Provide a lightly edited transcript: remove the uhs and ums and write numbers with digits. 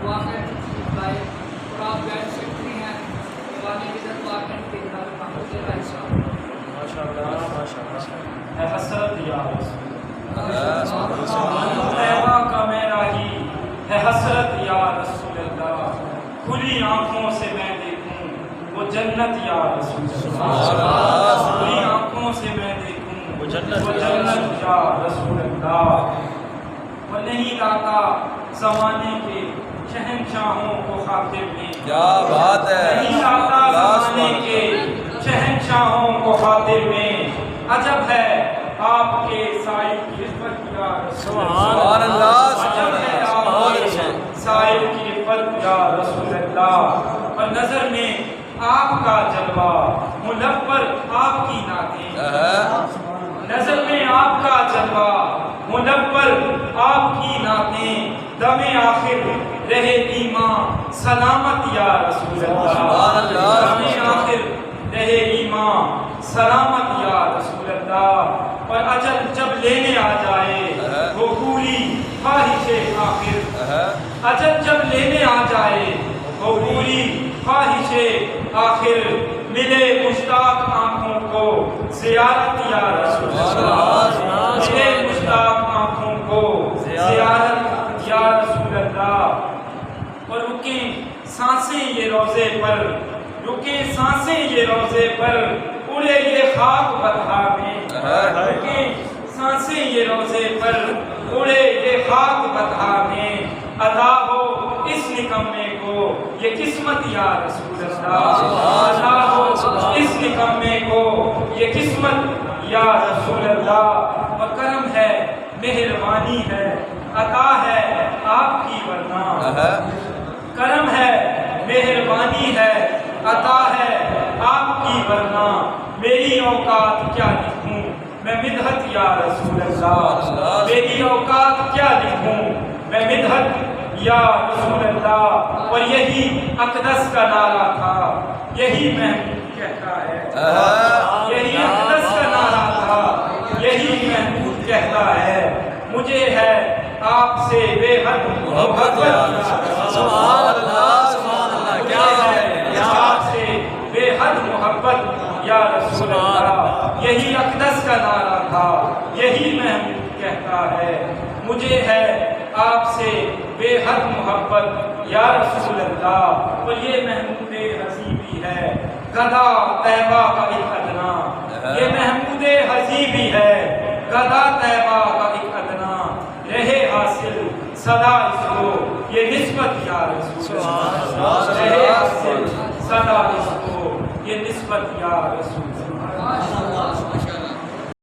واقعہ تشریف لائے اور آپ گائیڈ سیکٹری ہیں دیوانی عزت واقعہ کے جناب محمود الہی صاحب. ماشاءاللہ ماشاءاللہ. اے حسرت یا رسول طیبہ کا میرا ہی ہے حسرت یا رسول اللہ. کھلی آنکھوں سے میں دیکھوں وہ جنت یا رسول اللہ. کھلی آنکھوں سے میں دیکھوں وہ جنت یا رسول اللہ. وہ نہیں لاتا زمانے کے شہنشاہوں کو خاطر میں. کیا بات ہے. نہیں لاتا زمانے کے شہنشاہوں کو خاطر میں. عجب ہے آپ کے سائے کی عفت یا رسول سبحان اللہ. عجب ہے آپ کے سائے کی عفت یا رسول اللہ. اور نظر میں آپ کا جلوہ ملک پر آپ کی نعتیں. نظر میں آپ کا جلوہ ملک پر آپ کی نعتیں. دم آخر رہے ایمان سلامت یا رسول اللہ. دم آخر رہے ایمان سلامت یا رسول اللہ. اور اجل جب لینے آ جائے وہ پوری خواہش آخر. اجل جب لینے آ جائے وہ پوری خواہش آخر. ملے مشتاق آنکھوں کو زیارت یا رسول اللہ. ملے مشتاق آنکھوں کو زیارت یا رسول اللہ. اور رکیں سانسیں یہ روضے پر, رکیں سانسیں یہ روضے پر, اڑے یہ خاک بتہا میں. رکیں سانسیں یہ روضے پر, اڑے یہ خاک بتہا میں. ادا ہو اس نکمے کو یہ قسمت یا رسول اللہ. ادا ہو اس نکمے کو یہ قسمت یا رسول اللہ. اور کرم ہے مہربانی ہے عطا ہے آپ کی ورنہ. کرم ہے مہربانی ہے عطا ہے آپ کی ورنہ. میری اوقات کیا لکھوں میں مدحت یا رسول اللہ. میری اوقات کیا لکھوں میں مدحت یا رسول اللہ. اور یہی اقدس کا نعرہ تھا, یہی محمود کہتا ہے. یہی اقدس کا نعرہ تھا, یہی محمود کہتا ہے. مجھے ہے آپ سے بے حد محبت. سبحان اللہ سبحان اللہ. کیا ہے آپ سے بے حد محبت یا رسول اللہ. یہی اقدس کا نعرہ تھا, یہی محمود کہتا ہے. مجھے ہے آپ سے بے حد محبت یا رسول اللہ. اور یہ محمود حضیبی ہے گدا طیبہ کا ایک ادنا. یہ محمود حضیبی ہے گدا طیبہ کا ایک ادنا. رہے حاصل صدا اس کو یہ نسبت یا رسول اللہ. رہے حاصل صدا اس کو یہ نسبت یا رسول اللہ.